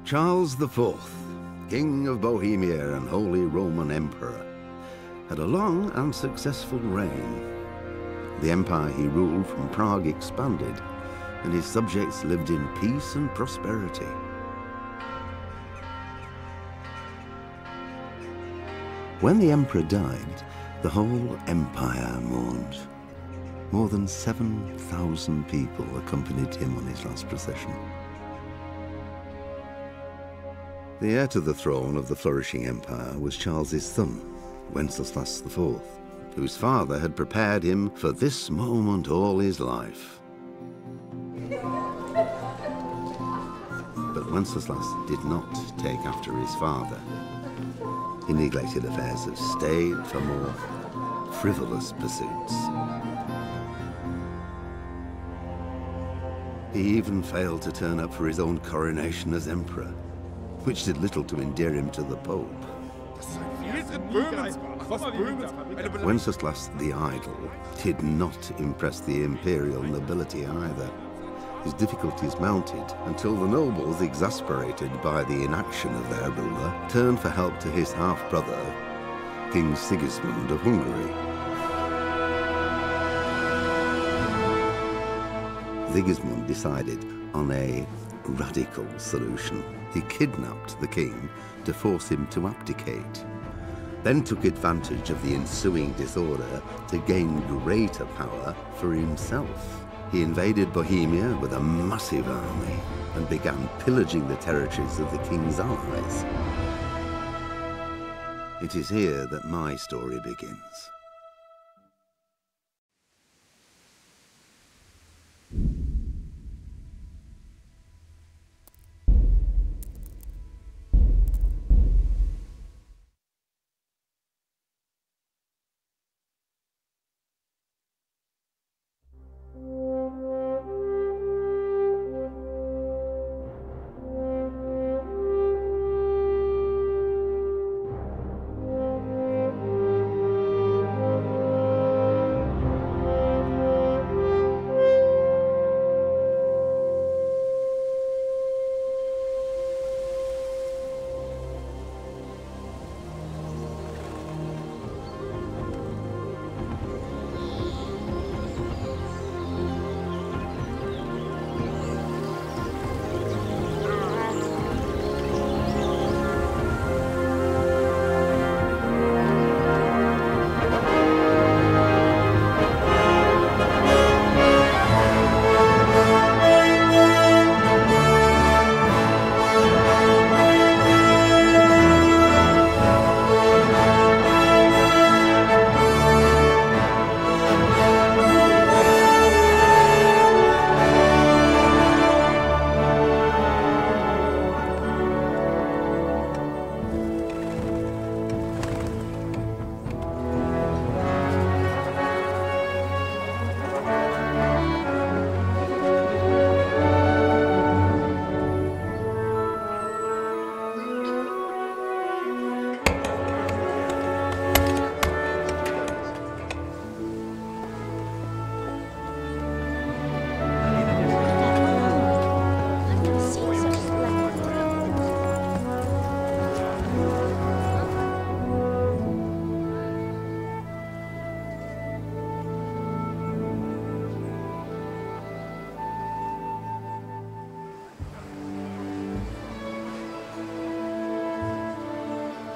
Charles IV, King of Bohemia and Holy Roman Emperor, had a long and successful reign. The empire he ruled from Prague expanded, and his subjects lived in peace and prosperity. When the emperor died, the whole empire mourned. More than 7,000 people accompanied him on his last procession. The heir to the throne of the flourishing empire was Charles's son, Wenceslas IV, whose father had prepared him for this moment all his life. But Wenceslas did not take after his father. He neglected affairs of state for more frivolous pursuits. He even failed to turn up for his own coronation as emperor, which did little to endear him to the Pope. Wenceslas the Idle did not impress the imperial nobility either. His difficulties mounted until the nobles, exasperated by the inaction of their ruler, turned for help to his half-brother, King Sigismund of Hungary. Sigismund decided on a radical solution. He kidnapped the king to force him to abdicate, then took advantage of the ensuing disorder to gain greater power for himself. He invaded Bohemia with a massive army and began pillaging the territories of the king's allies. It is here that my story begins.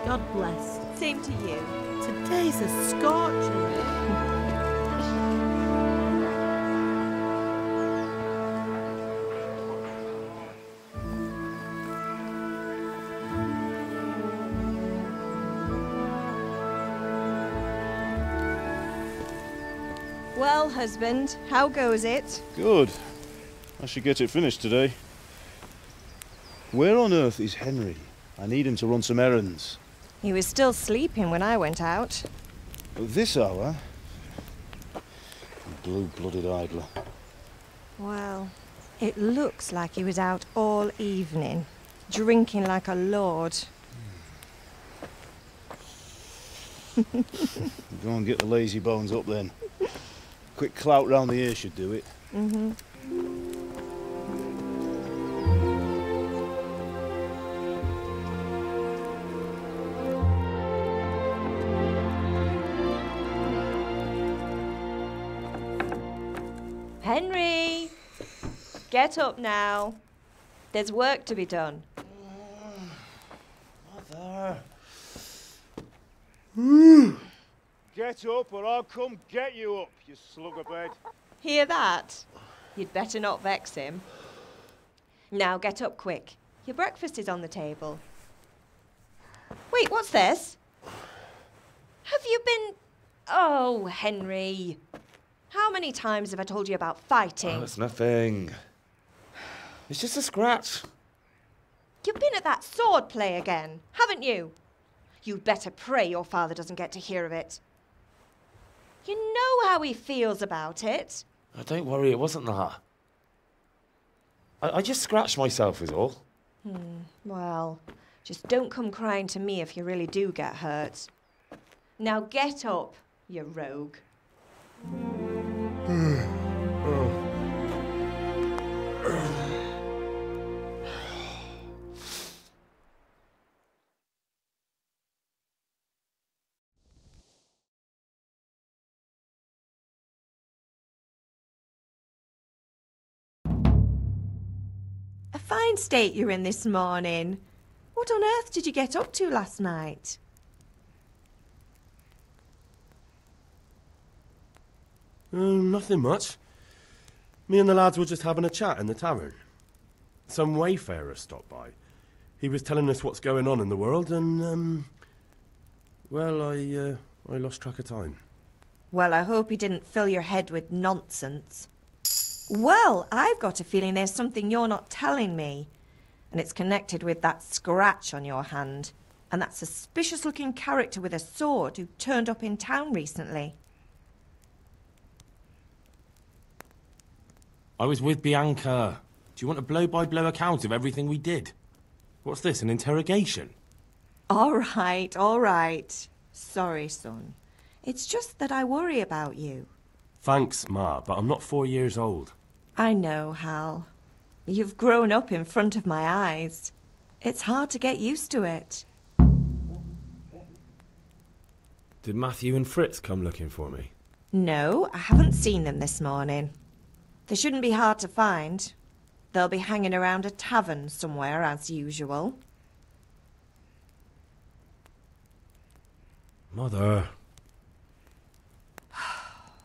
God bless. Same to you. Today's a scorcher. Well, husband, how goes it? Good. I should get it finished today. Where on earth is Henry? I need him to run some errands. He was still sleeping when I went out. At this hour? Blue-blooded idler. Well, it looks like he was out all evening, drinking like a lord. Go and get the lazy bones up then. Quick clout round the ear should do it. Henry! Get up now. There's work to be done. Mother. Get up or I'll come get you up, you slugabed. Hear that? You'd better not vex him. Now get up quick. Your breakfast is on the table. Wait, what's this? Have you been... Oh, Henry. How many times have I told you about fighting? Oh, it's nothing. It's just a scratch. You've been at that sword play again, haven't you? You'd better pray your father doesn't get to hear of it. You know how he feels about it. Oh, don't worry, it wasn't that. I just scratched myself is all. Well, just don't come crying to me if you really do get hurt. Now get up, you rogue. A fine state you're in this morning. What on earth did you get up to last night? Nothing much. Me and the lads were just having a chat in the tavern. Some wayfarer stopped by. He was telling us what's going on in the world and, well, I lost track of time. Well, I hope he didn't fill your head with nonsense. Well, I've got a feeling there's something you're not telling me. And it's connected with that scratch on your hand. And that suspicious-looking character with a sword who turned up in town recently. I was with Bianca. Do you want a blow-by-blow account of everything we did? What's this, an interrogation? All right. Sorry, son. It's just that I worry about you. Thanks, Ma, but I'm not 4 years old. I know, Hal. You've grown up in front of my eyes. It's hard to get used to it. Did Matthew and Fritz come looking for me? No, I haven't seen them this morning. They shouldn't be hard to find. They'll be hanging around a tavern somewhere, as usual. Mother.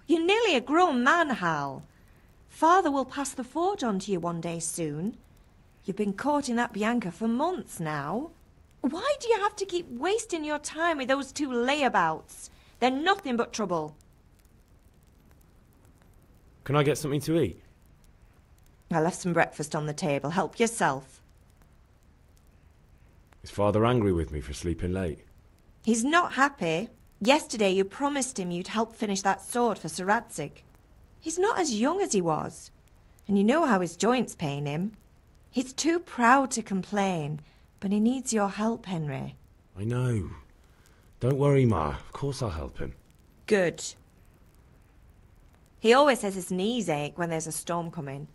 You're nearly a grown man, Hal. Father will pass the forge on to you one day soon. You've been courting that Bianca for months now. Why do you have to keep wasting your time with those two layabouts? They're nothing but trouble. Can I get something to eat? I left some breakfast on the table. Help yourself. Is Father angry with me for sleeping late? He's not happy. Yesterday you promised him you'd help finish that sword for Sir Radzig. He's not as young as he was. And you know how his joints pain him. He's too proud to complain, but he needs your help, Henry. I know. Don't worry, Ma. Of course I'll help him. Good. He always says his knees ache when there's a storm coming.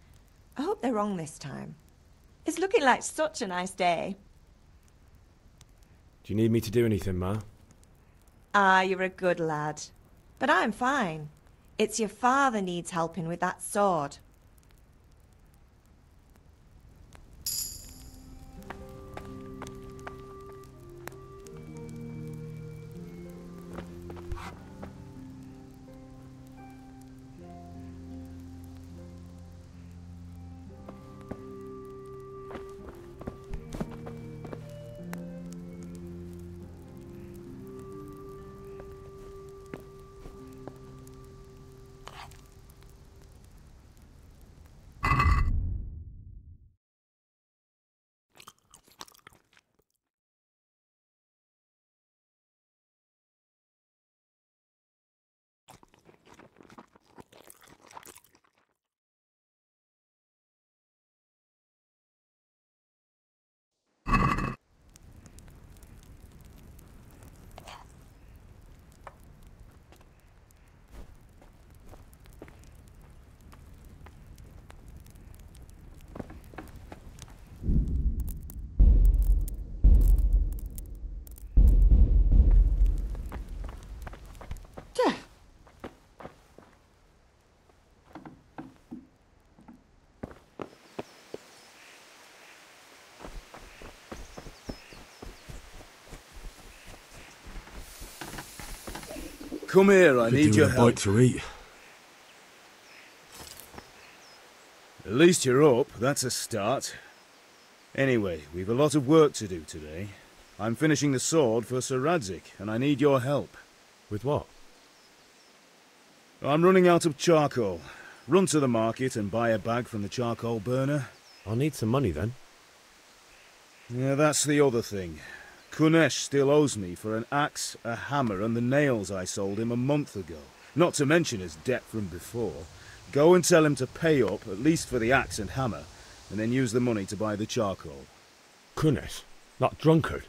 I hope they're wrong this time. It's looking like such a nice day. Do you need me to do anything, Ma? Ah, you're a good lad. But I'm fine. It's your father needs helping with that sword. come here, I need your help. Bite to eat. At least you're up, that's a start. Anyway, we've a lot of work to do today. I'm finishing the sword for Sir Radzig, and I need your help. With what? I'm running out of charcoal. Run to the market and buy a bag from the charcoal burner. I'll need some money then. Yeah, that's the other thing. Kunesh still owes me for an axe, a hammer, and the nails I sold him a month ago. Not to mention his debt from before. Go and tell him to pay up, at least for the axe and hammer, and then use the money to buy the charcoal. Kunesh? That drunkard?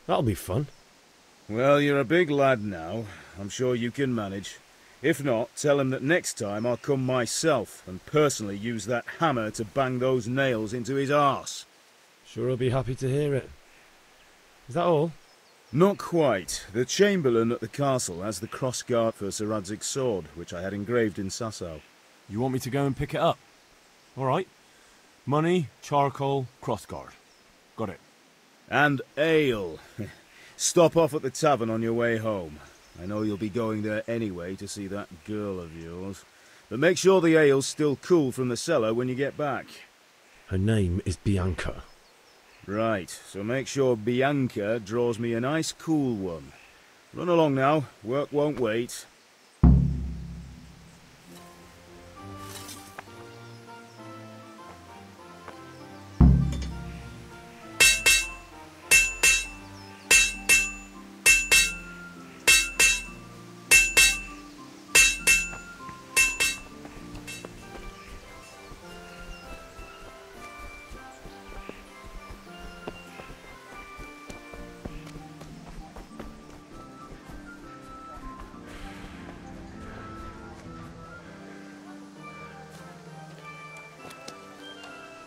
That'll be fun. Well, you're a big lad now. I'm sure you can manage. If not, tell him that next time I'll come myself and personally use that hammer to bang those nails into his arse. Sure he'll be happy to hear it. Is that all? Not quite. The Chamberlain at the castle has the crossguard for Sir Radzig's sword, which I had engraved in Sasau. You want me to go and pick it up? All right. Money, charcoal, crossguard. Got it. And ale. Stop off at the tavern on your way home. I know you'll be going there anyway to see that girl of yours. But make sure the ale's still cool from the cellar when you get back. Her name is Bianca. Right, so make sure Bianca draws me a nice cool one. Run along now, work won't wait.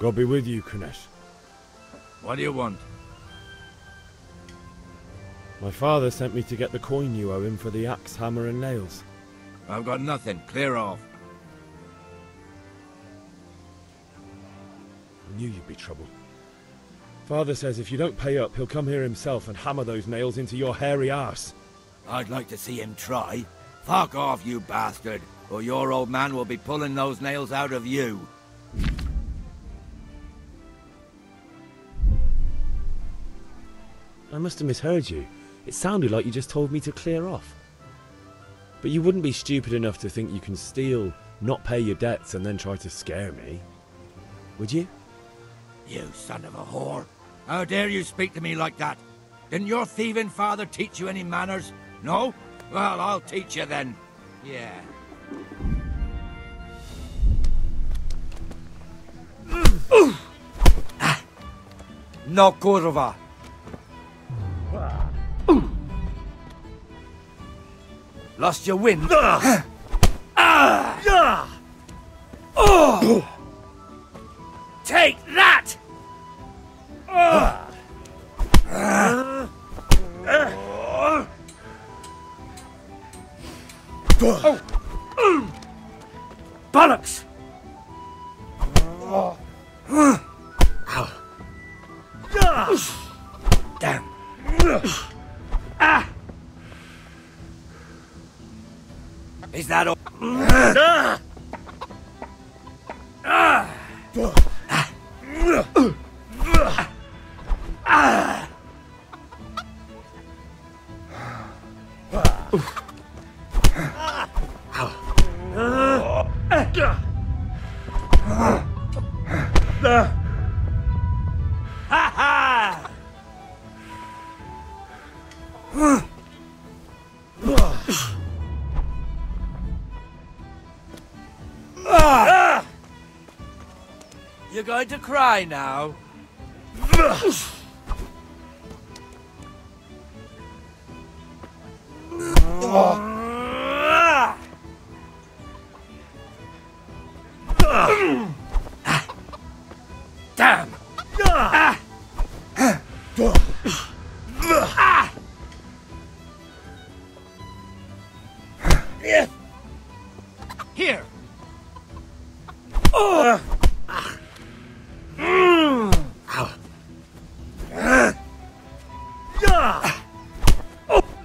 God be with you, Kunesh. What do you want? My father sent me to get the coin you owe him for the axe, hammer and nails. I've got nothing. Clear off. I knew you'd be trouble. Father says if you don't pay up, he'll come here himself and hammer those nails into your hairy arse. I'd like to see him try. Fuck off, you bastard, or your old man will be pulling those nails out of you. I must have misheard you. It sounded like you just told me to clear off. But you wouldn't be stupid enough to think you can steal, not pay your debts, and then try to scare me. Would you? You son of a whore. How dare you speak to me like that? Didn't your thieving father teach you any manners? No? Well, I'll teach you then. Yeah. No kurwa. Lost your wind? Take that! Bollocks! Damn. Is that all? You're going to cry now? Damn! Here!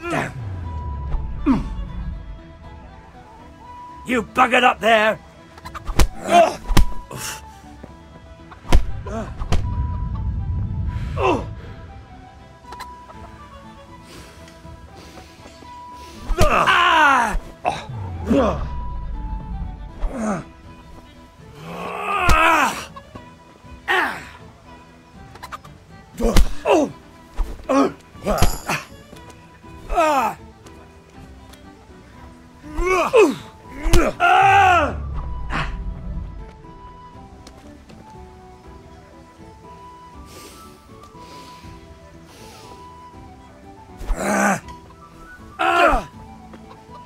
Damn! You buggered up there!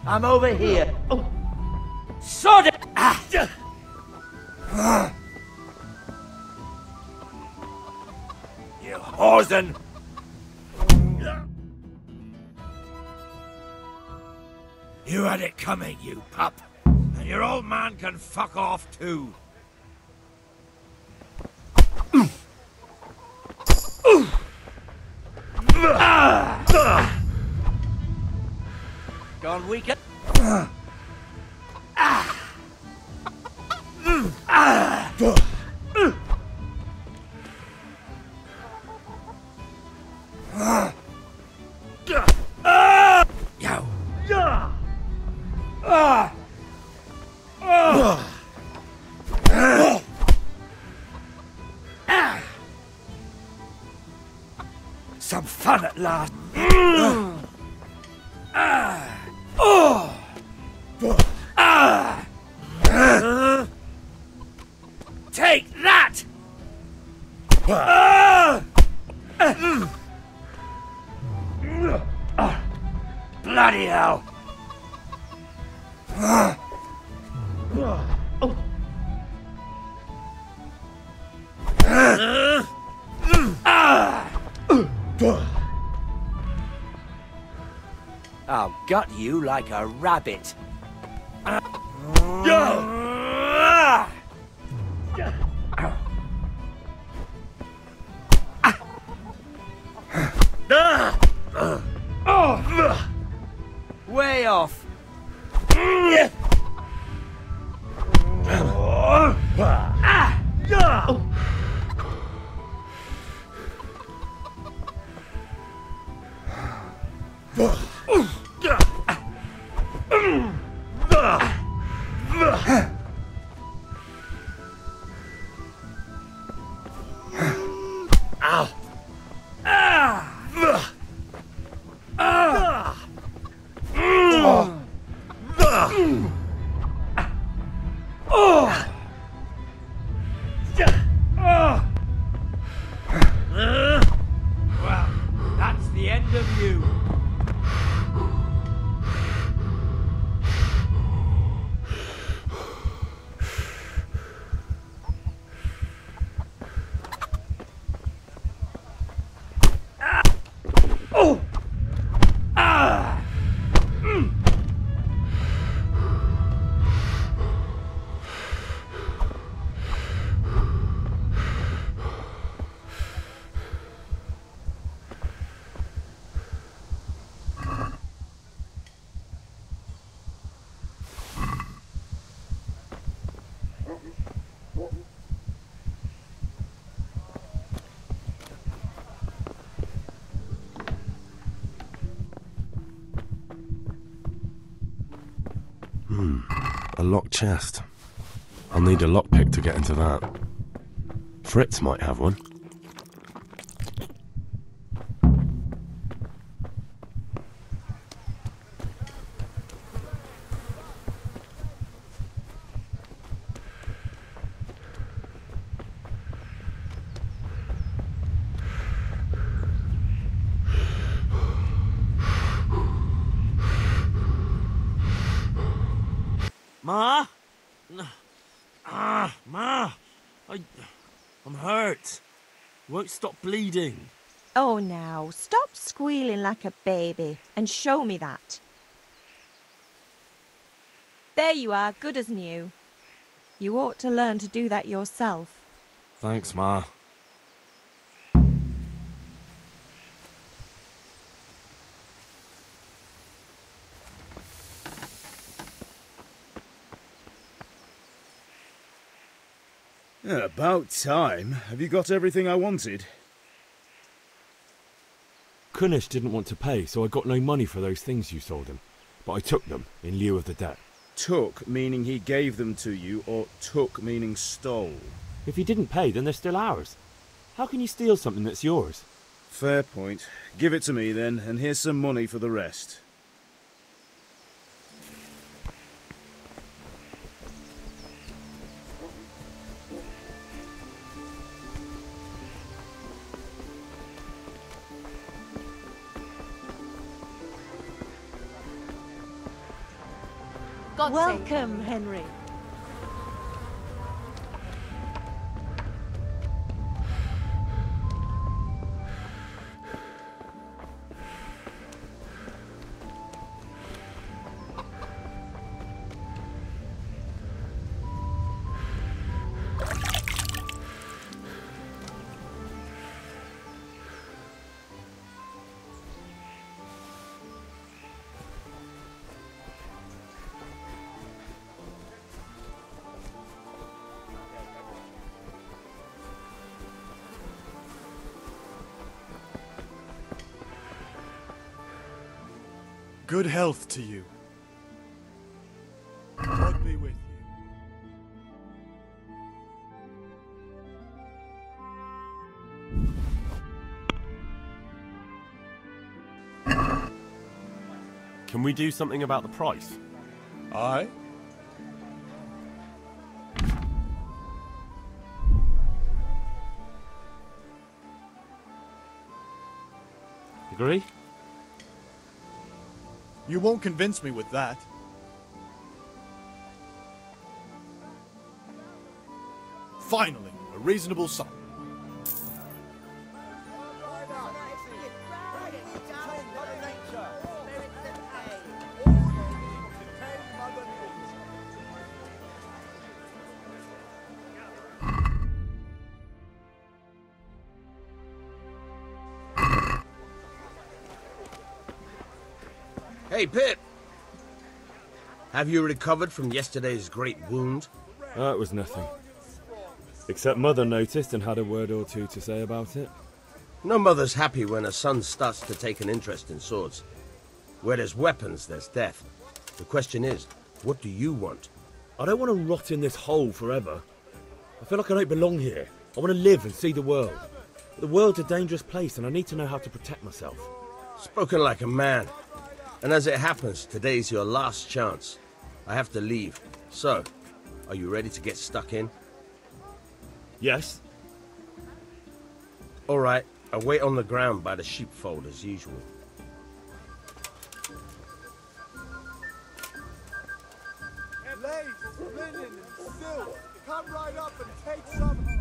I'm over here. Oh. Sod it! You whoreson! You had it coming, you pup. And your old man can fuck off too. Gone weaker. Some fun at last. Take that! Bloody hell! I'll gut you like a rabbit. Way off. Well, that's the end of you. A locked chest. I'll need a lockpick to get into that. Fritz might have one. Ma? Ma! I'm hurt. Won't stop bleeding. Oh, now, stop squealing like a baby and show me that. There you are, good as new. You ought to learn to do that yourself. Thanks, Ma. Yeah, about time. Have you got everything I wanted? Kunish didn't want to pay, so I got no money for those things you sold him. But I took them in lieu of the debt. Took, meaning he gave them to you, or took, meaning stole? If he didn't pay, then they're still ours. How can you steal something that's yours? Fair point. Give it to me then, and here's some money for the rest. Welcome, Henry. Good health to you. God be with you. Can we do something about the price? Aye? Agree? You won't convince me with that. Finally, a reasonable sum. Hey, Pip! Have you recovered from yesterday's great wound? It was nothing. Except Mother noticed and had a word or two to say about it. No mother's happy when her son starts to take an interest in swords. Where there's weapons, there's death. The question is, what do you want? I don't want to rot in this hole forever. I feel like I don't belong here. I want to live and see the world. The world's a dangerous place and I need to know how to protect myself. Spoken like a man. And as it happens, today's your last chance. I have to leave. So, are you ready to get stuck in? Yes. All right, I'll wait on the ground by the sheepfold as usual. Lace, linen, and silk. Come right up and take some home.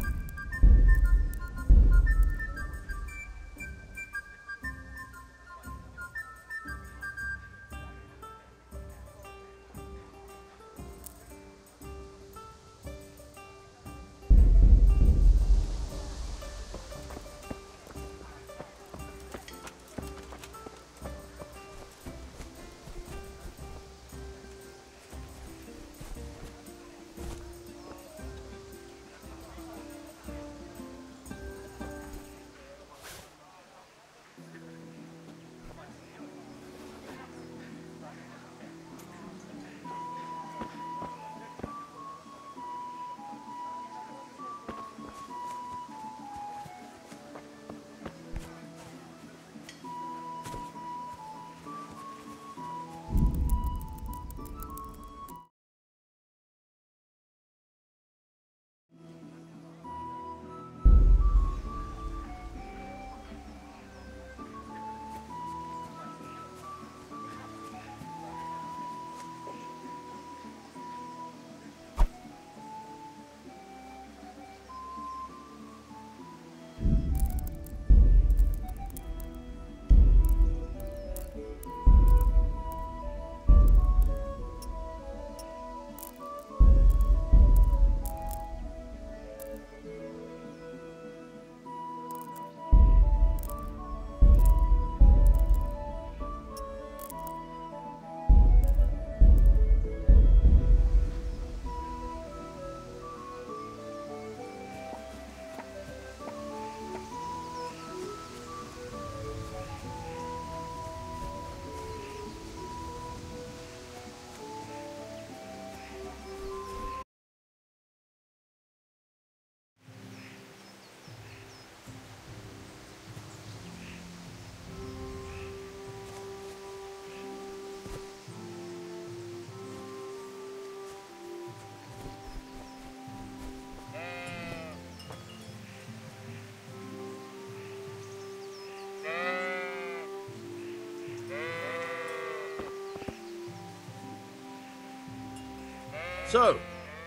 So,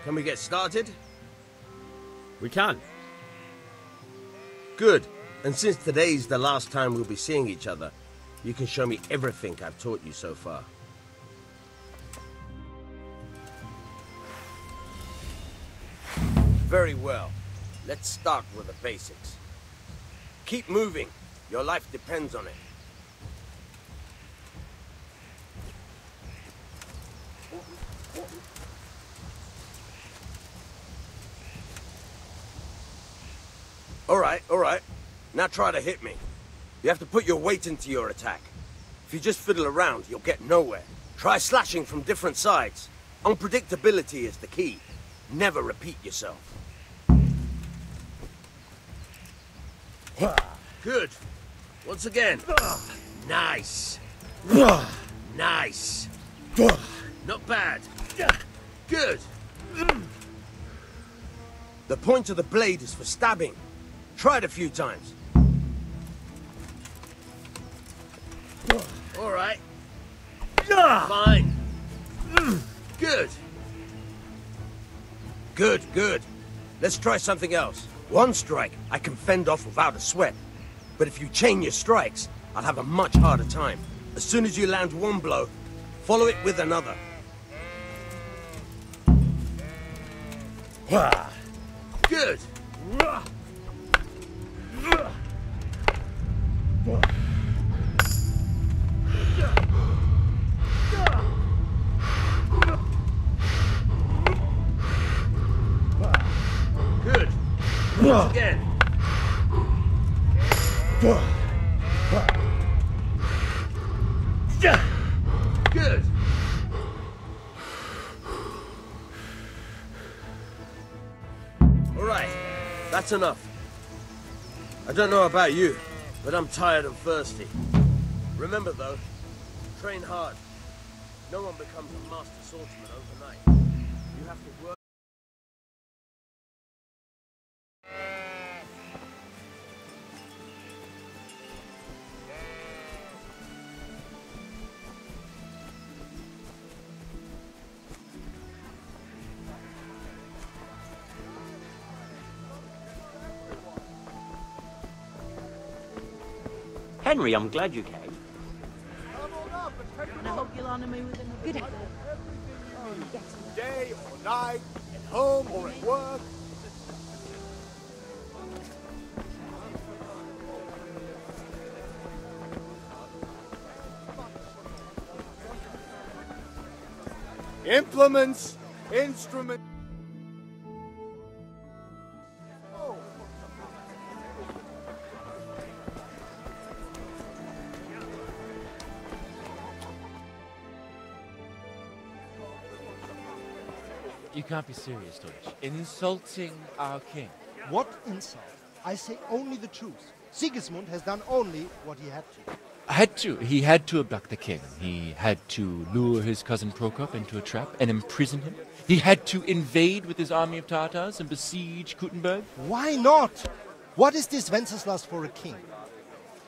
can we get started? We can. Good. And since today's the last time we'll be seeing each other, you can show me everything I've taught you so far. Very well. Let's start with the basics. Keep moving. Your life depends on it. All right. Now try to hit me. You have to put your weight into your attack. If you just fiddle around, you'll get nowhere. Try slashing from different sides. Unpredictability is the key. Never repeat yourself. Good. Once again. Nice. Nice. Not bad. Good. The point of the blade is for stabbing. Try it a few times. All right. Fine. Good. Good. Let's try something else. One strike I can fend off without a sweat. But if you chain your strikes, I'll have a much harder time. As soon as you land one blow, follow it with another. Good. Good. Once again. Good. All right, that's enough. I don't know about you, but I'm tired and thirsty. Remember though, train hard. No one becomes a master swordsman overnight. You have to work. Henry, I'm glad you came. And I hope you'll honor me with a good Day or night, at home or at work. Implements, instruments. You can't be serious, Deutsch. Insulting our king. What insult? I say only the truth. Sigismund has done only what he had to. He had to abduct the king. He had to lure his cousin Prokop into a trap and imprison him. He had to invade with his army of Tatars and besiege Kuttenberg. Why not? What is this Wenceslas for a king?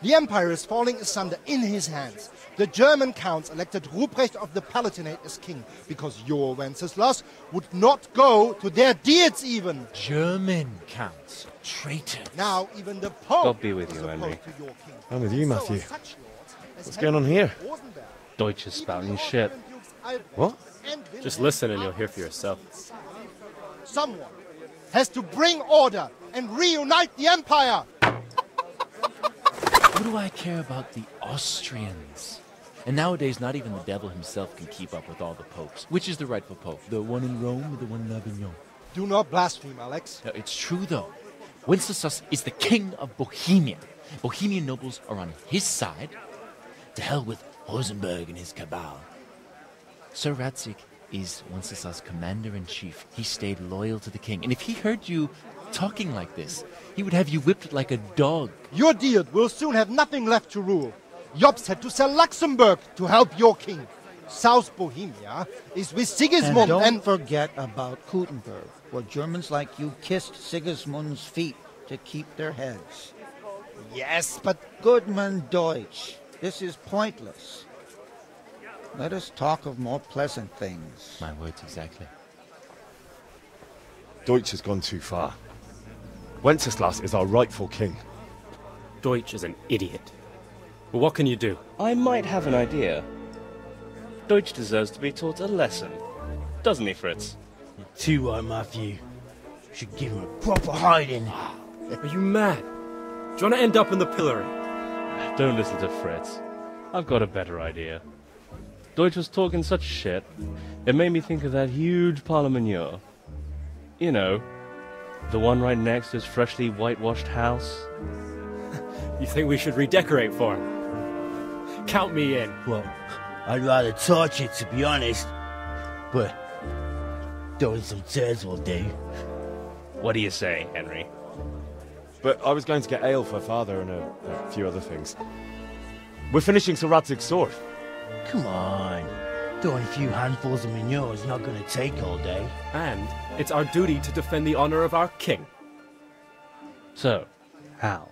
The empire is falling asunder in his hands. The German counts elected Ruprecht of the Palatinate as king because your Wenceslas would not go to their deeds even. German counts. Traitors. Now even the Pope God be with you, Henry. to your king. I'm with you, Matthew. So such lords as What's going on here? Rosenberg, Deutsch is spouting shit. Albrecht What? and Just Wilhelm listen and you'll hear for yourself. Someone has to bring order and reunite the empire. What do I care about the Austrians? And nowadays, not even the devil himself can keep up with all the popes. Which is the rightful pope? The one in Rome or the one in Avignon? Do not blaspheme, Alex. No, it's true, though. Wenceslas is the king of Bohemia. Bohemian nobles are on his side. To hell with Rosenberg and his cabal. Sir Radzik is Wenceslas' commander-in-chief. He stayed loyal to the king. And if he heard you talking like this, he would have you whipped like a dog. Your Diet will soon have nothing left to rule. Jobst had to sell Luxembourg to help your king. South Bohemia is with Sigismund and don't forget about Kuttenberg, where Germans like you kissed Sigismund's feet to keep their heads. Yes, but... Goodman Deutsch, this is pointless. Let us talk of more pleasant things. My words exactly. Deutsch has gone too far. Wenceslas is our rightful king. Deutsch is an idiot. But what can you do? I might have an idea. Deutsch deserves to be taught a lesson. Doesn't he, Fritz? You're too right, Matthew. Should give him a proper hiding. Are you mad? Do you want to end up in the pillory? Don't listen to Fritz. I've got a better idea. Deutsch was talking such shit, it made me think of that huge parliament. You know, the one right next to his freshly whitewashed house. You think we should redecorate for him? Count me in. Well, I'd rather torch it, to be honest. But throwing some turds will do. What do you say, Henry? But I was going to get ale for Father and a few other things. We're finishing Sir Radzig's sword. Come on. Throwing a few handfuls of manure is not going to take all day. And it's our duty to defend the honor of our king. So, Hal,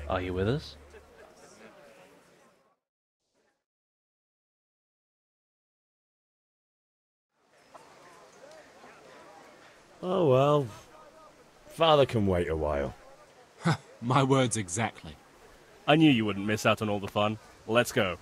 are you with us? Oh well. Father can wait a while. My words exactly. I knew you wouldn't miss out on all the fun. Let's go.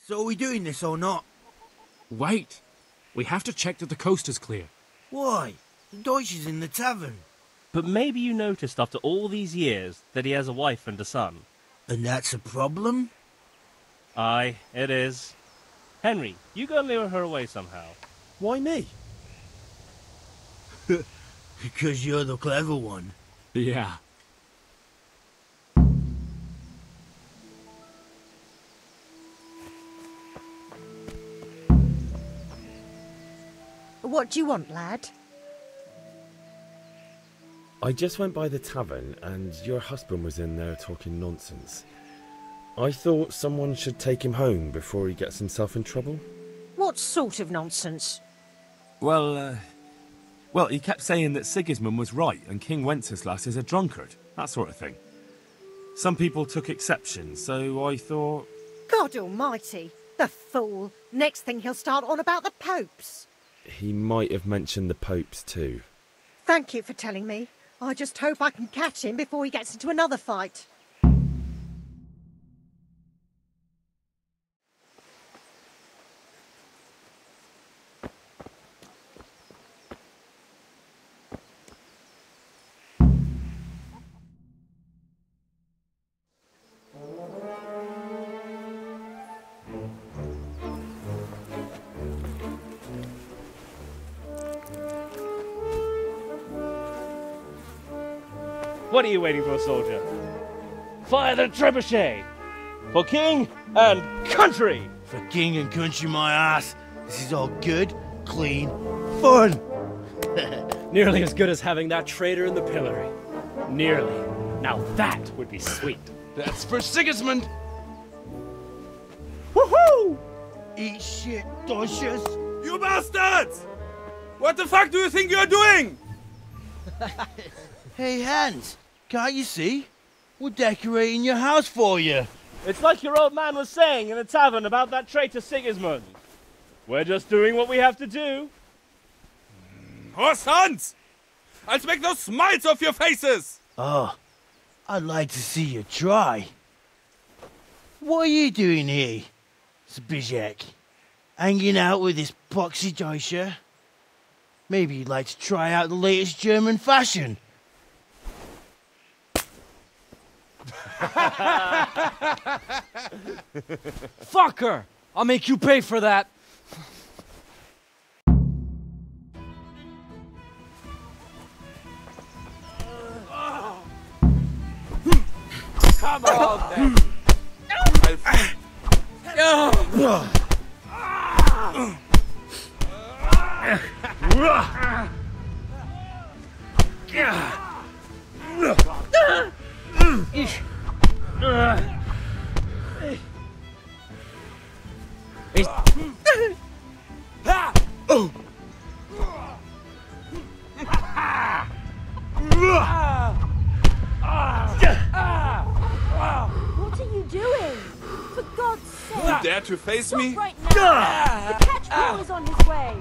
So are we doing this or not? Wait. We have to check that the coast is clear. Why? The Deutsch is in the tavern. But maybe you noticed after all these years that he has a wife and a son. And that's a problem? Aye, it is. Henry, you go and lure her away somehow. Why me? Because you're the clever one. Yeah. What do you want, lad? I just went by the tavern and your husband was in there talking nonsense. I thought someone should take him home before he gets himself in trouble. What sort of nonsense? Well, he kept saying that Sigismund was right and King Wenceslas is a drunkard, that sort of thing. Some people took exception, so I thought... God almighty, the fool. Next thing he'll start on about the popes. He might have mentioned the popes too. Thank you for telling me. I just hope I can catch him before he gets into another fight. What are you waiting for, soldier? Fire the trebuchet! For king and country! For king and country, my ass. This is all good, clean, fun. Nearly as good as having that traitor in the pillory. Nearly. Now that would be sweet. That's for Sigismund! Woohoo! Eat shit, Deutsches. You bastards! What the fuck do you think you're doing? Hey, Hans, can't you see? We're decorating your house for you. It's like your old man was saying in the tavern about that traitor Sigismund. We're just doing what we have to do. Horse sons! I'll make those smiles off your faces! Oh, I'd like to see you try. What are you doing here, Zbyszek? Hanging out with this poxy Deutscher? Maybe you'd like to try out the latest German fashion. Fucker! I'll make you pay for that. Come on, then. What are you doing? For God's sake! You dare to face Stop me? right now! The catch ball is on his way!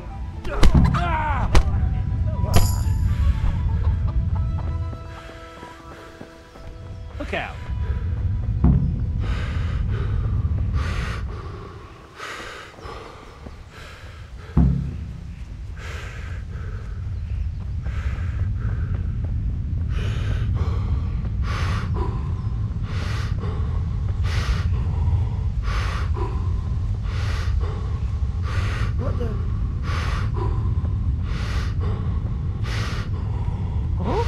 Look out. What the... Oh?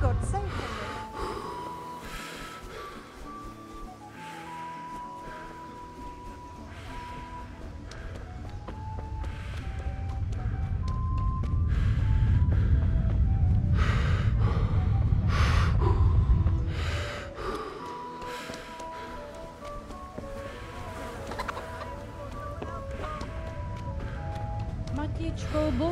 God save him. Matyczko, bo...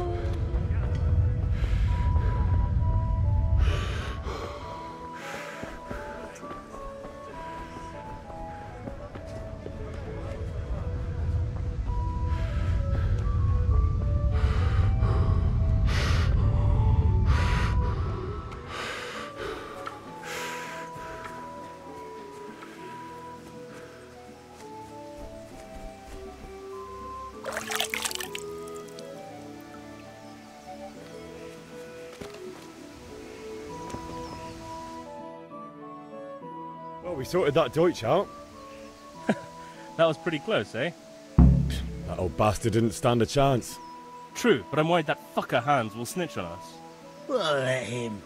Well, we sorted that Deutsch out. That was pretty close, eh? That old bastard didn't stand a chance. True, but I'm worried that fucker Hans will snitch on us. Well, let him.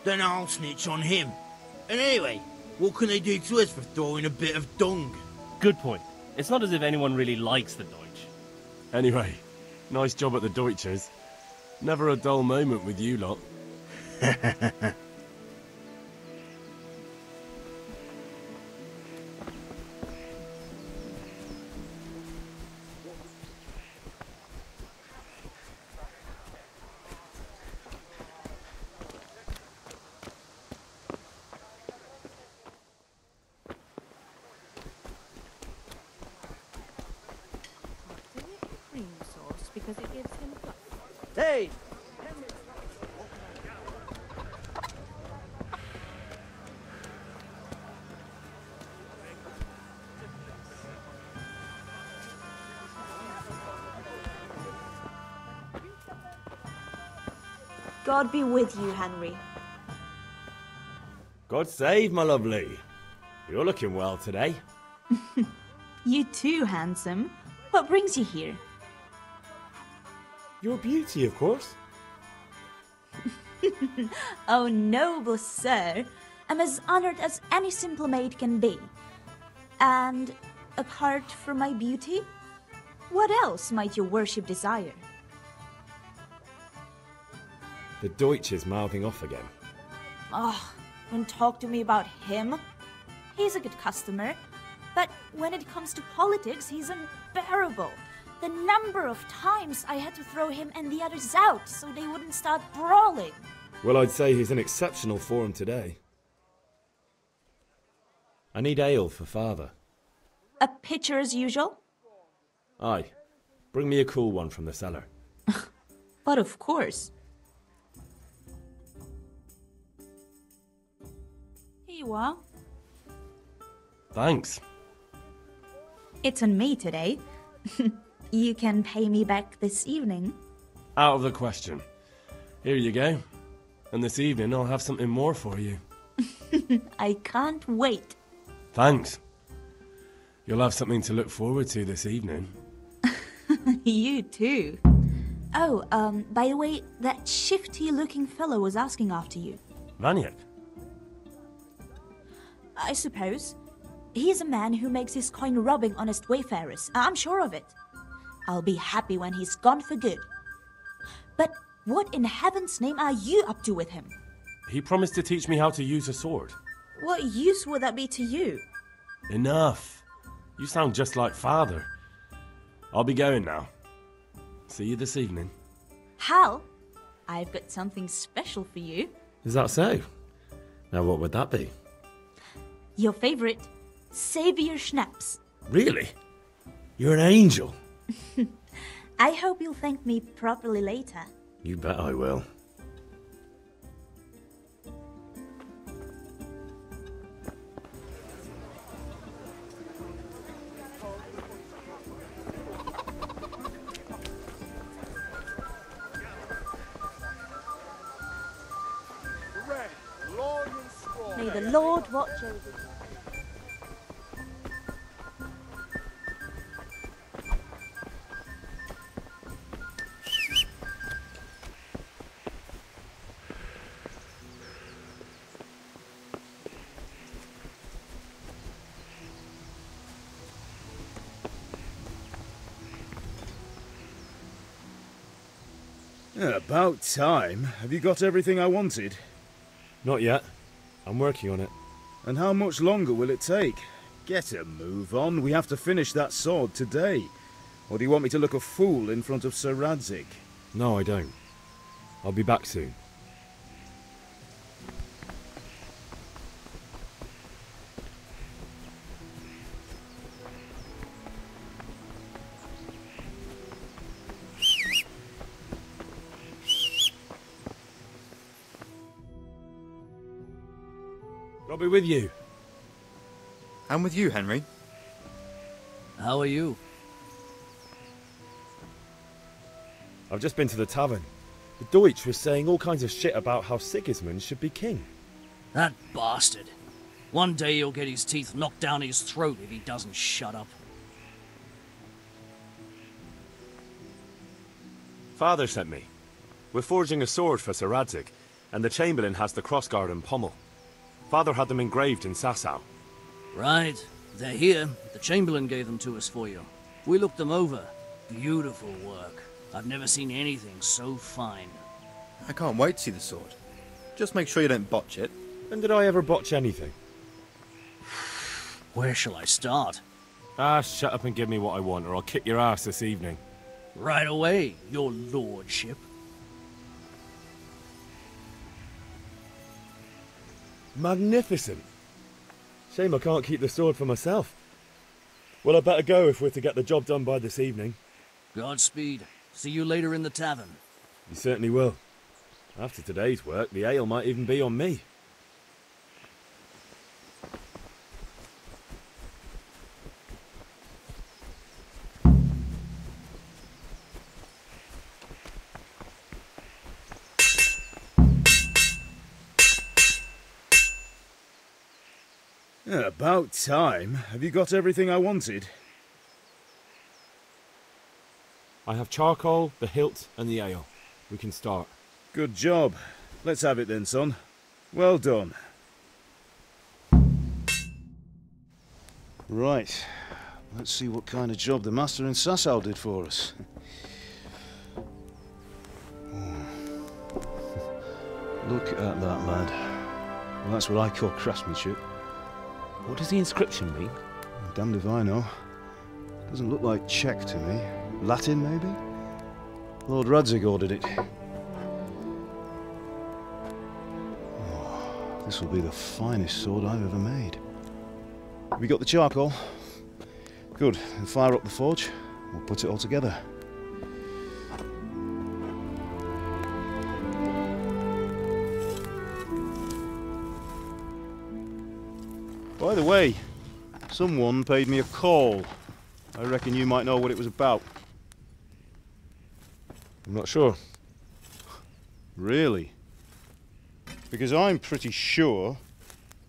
Then I'll snitch on him. And anyway, what can they do to us for throwing a bit of dung? Good point. It's not as if anyone really likes the Deutsch. Anyway, nice job at the Deutschers. Never a dull moment with you lot. Cream sauce because it gives him... Hey! God be with you, Henry. God save, my lovely. You're looking well today. You too, handsome. What brings you here? Your beauty, of course. Oh, noble sir. I'm as honored as any simple maid can be. And apart from my beauty, what else might your worship desire? The Deutsch is mouthing off again. Oh, don't talk to me about him. He's a good customer. But when it comes to politics, he's unbearable. The number of times I had to throw him and the others out so they wouldn't start brawling. Well, I'd say he's in exceptional form today. I need ale for father. A pitcher as usual? Aye. Bring me a cool one from the cellar. But of course. Here you are. Thanks. It's on me today. You can pay me back this evening. Out of the question. Here you go. And this evening I'll have something more for you. I can't wait. Thanks. You'll have something to look forward to this evening. You too. Oh, by the way, that shifty-looking fellow was asking after you. Vaniak? I suppose. He's a man who makes his coin robbing honest wayfarers. I'm sure of it. I'll be happy when he's gone for good. But what in heaven's name are you up to with him? He promised to teach me how to use a sword. What use would that be to you? Enough. You sound just like Father. I'll be going now. See you this evening. Hal, I've got something special for you. Is that so? Now what would that be? Your favorite, Savior Schnapps. Really? You're an angel. I hope you'll thank me properly later. You bet I will. May the Lord watch over you. About time. Have you got everything I wanted? Not yet. I'm working on it. And how much longer will it take? Get a move on. We have to finish that sword today. Or do you want me to look a fool in front of Sir Radzig? No, I don't. I'll be back soon. I'll be with you. I'm with you, Henry. How are you? I've just been to the tavern. The Deutsch was saying all kinds of shit about how Sigismund should be king. That bastard. One day he'll get his teeth knocked down his throat if he doesn't shut up. Father sent me. We're forging a sword for Sir Radzig, and the Chamberlain has the crossguard and pommel. Father had them engraved in Sasau. Right. They're here. The Chamberlain gave them to us for you. We looked them over. Beautiful work. I've never seen anything so fine. I can't wait to see the sword. Just make sure you don't botch it. When did I ever botch anything? Where shall I start? Ah, shut up and give me what I want, or I'll kick your ass this evening. Right away, your lordship. Magnificent. Shame I can't keep the sword for myself. Well, I better go if we're to get the job done by this evening. Godspeed. See you later in the tavern. You certainly will. After today's work, the ale might even be on me. About time. Have you got everything I wanted? I have charcoal, the hilt, and the ale. We can start. Good job. Let's have it then, son. Well done. Right. Let's see what kind of job the master in Sasau did for us. Look at that, lad. Well, that's what I call craftsmanship. What does the inscription mean? Damned if I know. Doesn't look like Czech to me. Latin, maybe? Lord Radzig ordered it. Oh, this will be the finest sword I've ever made. Have you got the charcoal? Good. Then fire up the forge. We'll put it all together. By the way, someone paid me a call. I reckon you might know what it was about. I'm not sure. Really? Because I'm pretty sure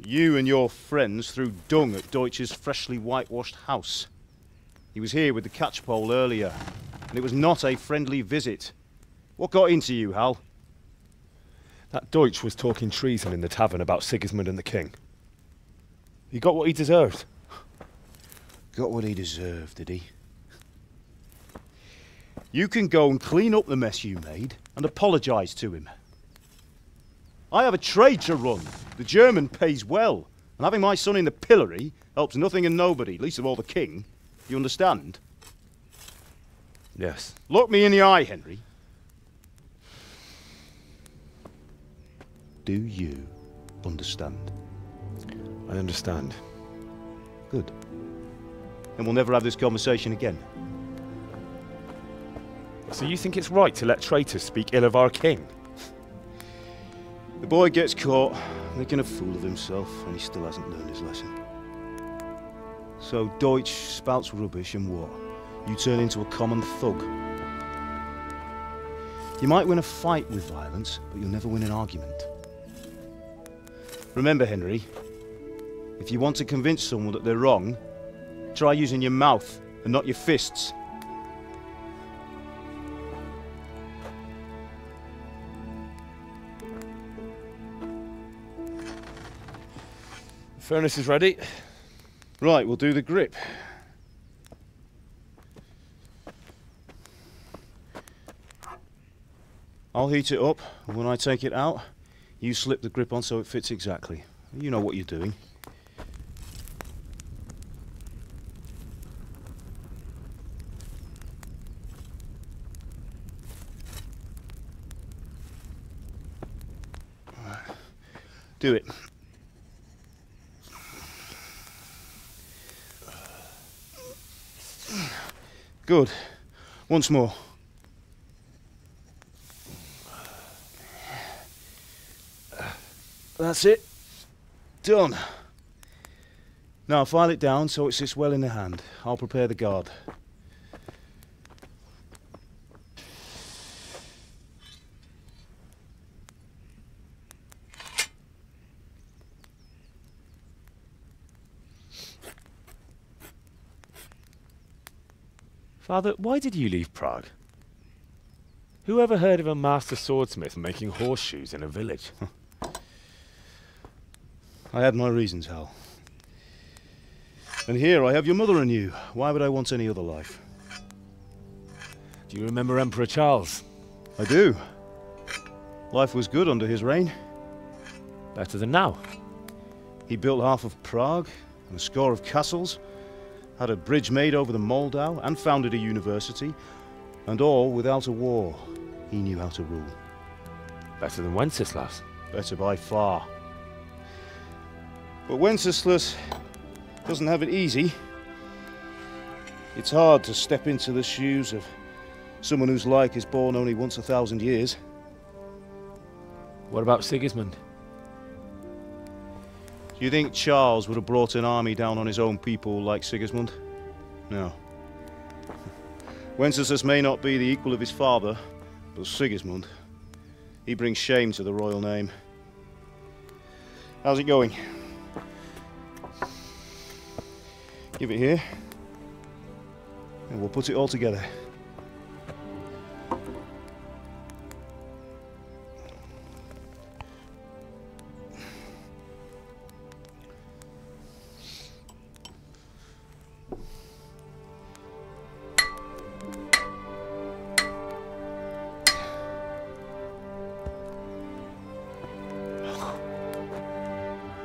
You and your friends threw dung at Deutsch's freshly whitewashed house. He was here with the catchpole earlier, and it was not a friendly visit. What got into you, Hal? That Deutsch was talking treason in the tavern about Sigismund and the king. He got what he deserved. Got what he deserved, did he? You can go and clean up the mess you made and apologise to him. I have a trade to run. The German pays well, and having my son in the pillory helps nothing and nobody, least of all the king. You understand? Yes. Look me in the eye, Henry. Do you understand? I understand. Good. Then we'll never have this conversation again. So you think it's right to let traitors speak ill of our king? The boy gets caught, making a fool of himself, and he still hasn't learned his lesson. So Deutsch spouts rubbish, and what? You turn into a common thug. You might win a fight with violence, but you'll never win an argument. Remember, Henry, if you want to convince someone that they're wrong, try using your mouth and not your fists. Furnace is ready. Right, we'll do the grip. I'll heat it up, and when I take it out, you slip the grip on so it fits exactly. You know what you're doing. Do it. Good. Once more. That's it. Done. Now file it down so it sits well in the hand. I'll prepare the guard. Father, why did you leave Prague? Who ever heard of a master swordsmith making horseshoes in a village? I had my reasons, Hal. And here I have your mother and you. Why would I want any other life? Do you remember Emperor Charles? I do. Life was good under his reign. Better than now. He built half of Prague and a score of castles, had a bridge made over the Moldau, and founded a university, and all without a war. He knew how to rule. Better than Wenceslas. Better by far. But Wenceslas doesn't have it easy. It's hard to step into the shoes of someone whose like is born only once 1,000 years. What about Sigismund? Do you think Charles would have brought an army down on his own people like Sigismund? No. Wenceslas may not be the equal of his father, but Sigismund, he brings shame to the royal name. How's it going? Give it here, and we'll put it all together.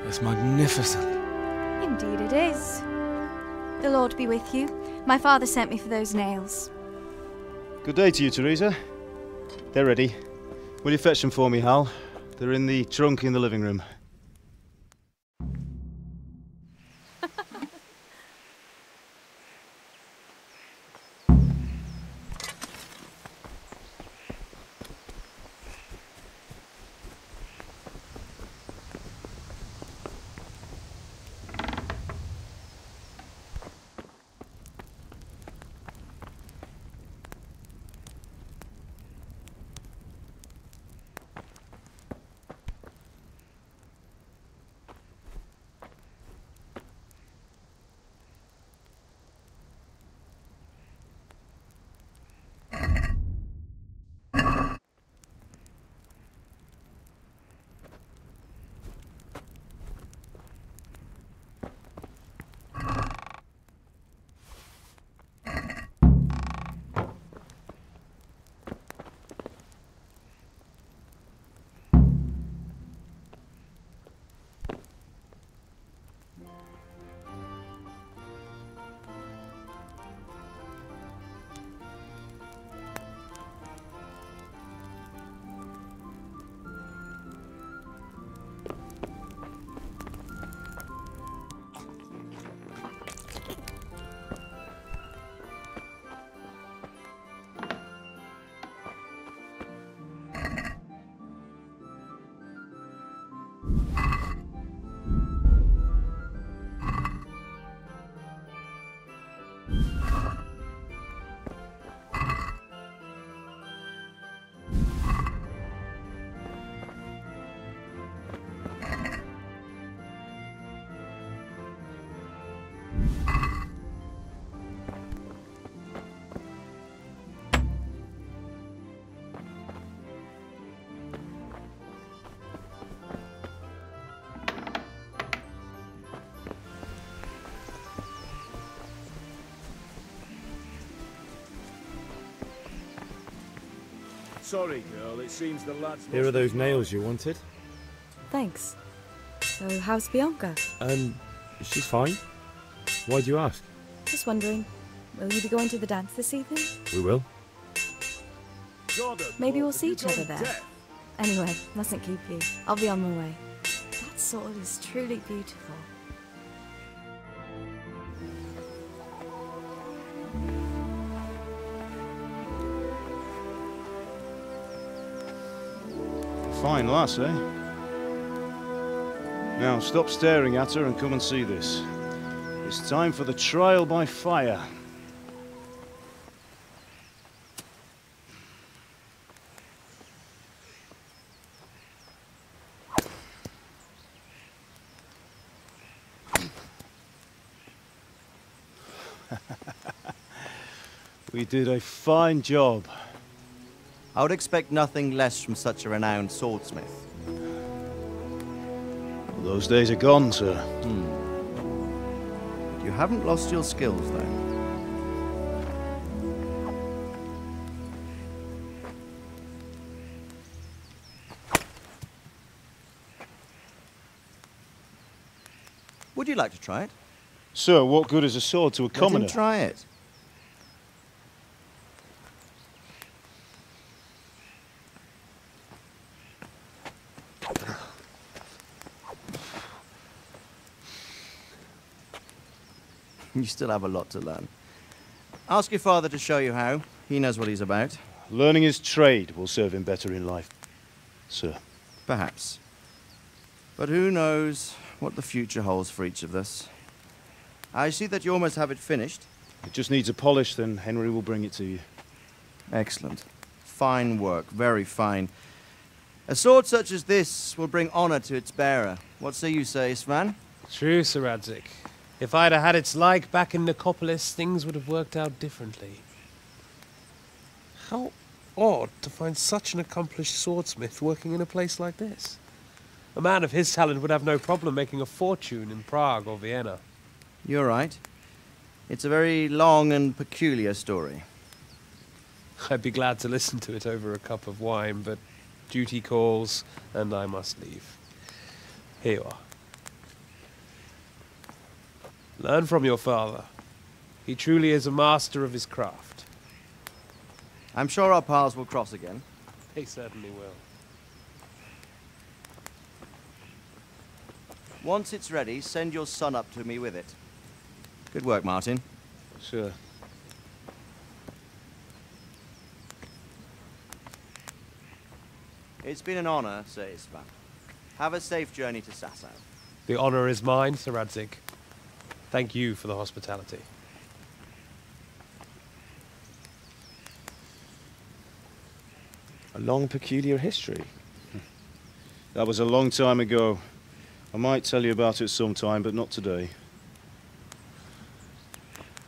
It's magnificent. Indeed it is. The Lord be with you. My father sent me for those nails. Good day to you, Teresa. They're ready. Will you fetch them for me, Hal? They're in the trunk in the living room. Sorry, girl, it seems the lads... Here are those nails you wanted. Thanks. So, how's Bianca? She's fine. Why do you ask? Just wondering, will you be going to the dance this evening? We will. Maybe we'll see each other there. Anyway, mustn't keep you. I'll be on my way. That sword is truly beautiful. Fine lass, eh? Now, stop staring at her and come and see this. It's time for the trial by fire. We did a fine job. I would expect nothing less from such a renowned swordsmith. Those days are gone, sir. You haven't lost your skills, though. Would you like to try it? Sir, what good is a sword to a commoner? Let him try it. You still have a lot to learn. Ask your father to show you how. He knows what he's about. Learning his trade will serve him better in life, sir. Perhaps. But who knows what the future holds for each of us. I see that you almost have it finished. It just needs a polish, then Henry will bring it to you. Excellent. Fine work, very fine. A sword such as this will bring honor to its bearer. What say you, Svan? True, Sir Radzik. If I'd have had its like back in Nicopolis, things would have worked out differently. How odd to find such an accomplished swordsmith working in a place like this. A man of his talent would have no problem making a fortune in Prague or Vienna. You're right. It's a very long and peculiar story. I'd be glad to listen to it over a cup of wine, but duty calls, and I must leave. Here you are. Learn from your father. He truly is a master of his craft. I'm sure our paths will cross again. They certainly will. Once it's ready, send your son up to me with it. Good work, Martin. Sure. It's been an honor, Sir Isvan. Have a safe journey to Sasau. The honor is mine, Sir Radzik. Thank you for the hospitality. A long, peculiar history. That was a long time ago. I might tell you about it sometime, but not today.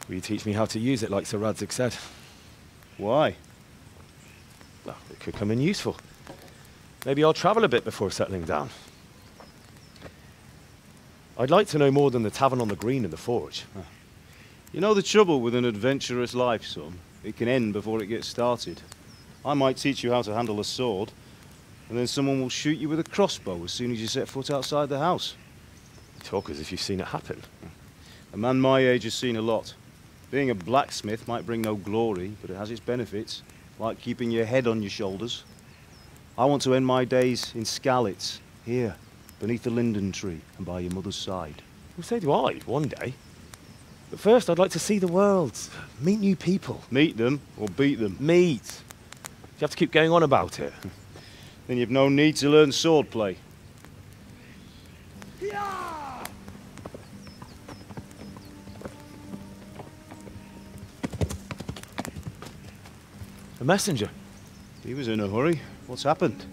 Will you teach me how to use it, like Sir Radzik said? Why? Well, it could come in useful. Maybe I'll travel a bit before settling down. I'd like to know more than the tavern on the green and the forge. You know the trouble with an adventurous life, son? It can end before it gets started. I might teach you how to handle a sword, and then someone will shoot you with a crossbow as soon as you set foot outside the house. You talk as if you've seen it happen. A man my age has seen a lot. Being a blacksmith might bring no glory, but it has its benefits, like keeping your head on your shoulders. I want to end my days in Skalitz, here, beneath the linden tree and by your mother's side. Well, so do I, one day. But first, I'd like to see the world, meet new people. Meet them or beat them? Meet. You have to keep going on about it. Then you've no need to learn swordplay. A messenger. He was in a hurry. What's happened?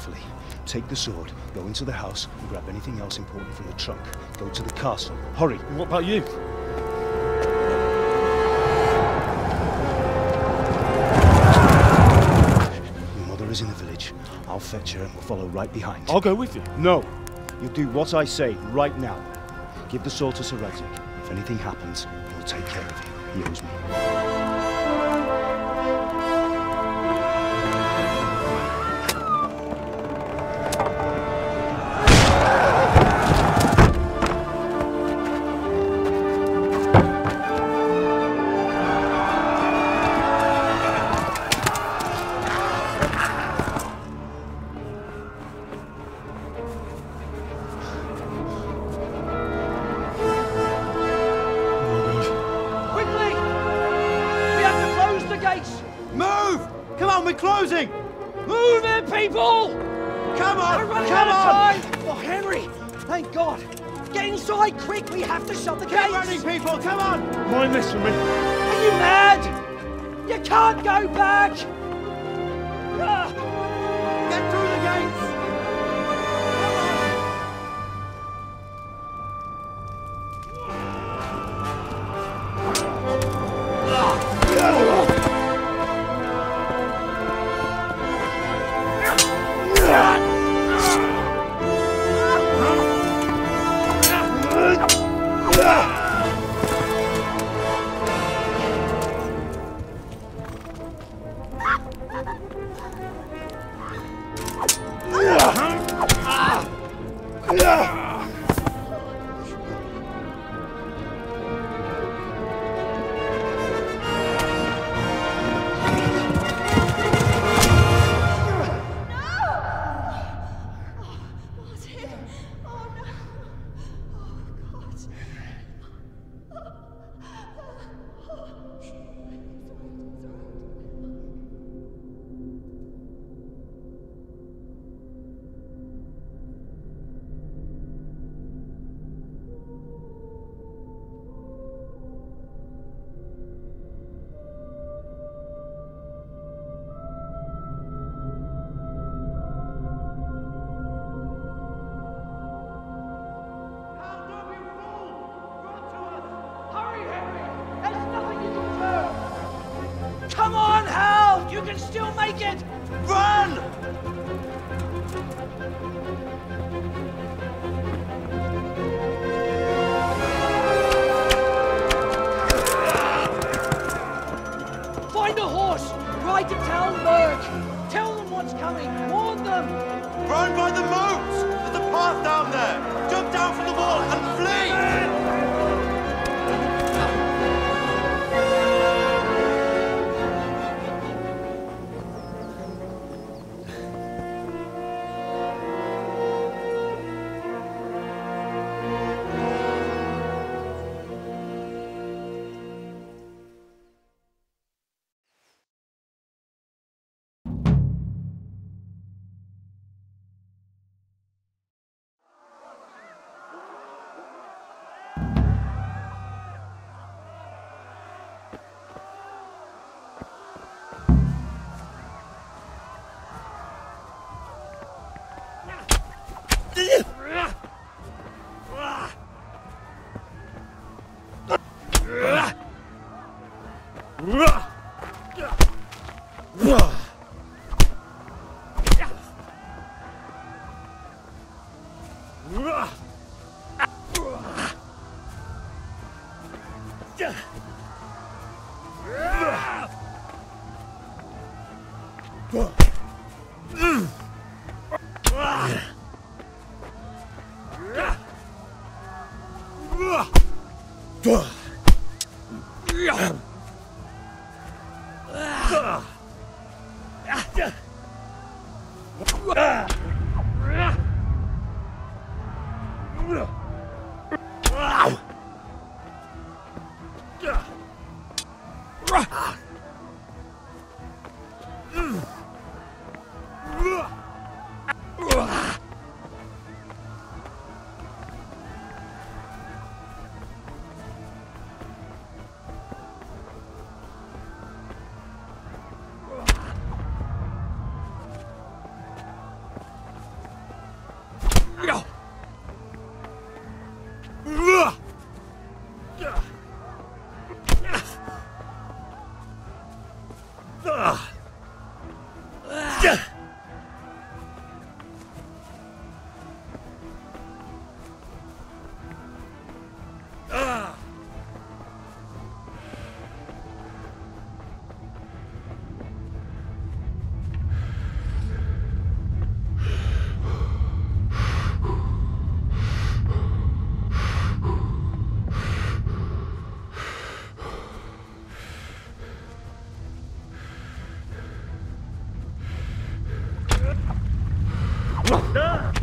carefully. Take the sword, go into the house, and grab anything else important from the trunk. Go to the castle. Hurry! What about you? Your mother is in the village. I'll fetch her and we'll follow right behind. I'll go with you. No! You do what I say right now. Give the sword to Sir Radzik. If anything happens, he'll take care of you. He owes me. Closing! Move it, people! Come on! We're running out of time! Oh, Henry! Thank God! Get inside, quick! We have to shut the gates! Keep running, people! Come on! Mind this for me. Are you mad? You can't go back! Get through the gates! Come on, Hal! You can still make it! Run! Find a horse! Ride to Talmberg! Tell them what's coming! Warn them! Run by the moat! There's a path down there! Jump down from the wall and flee! Ah!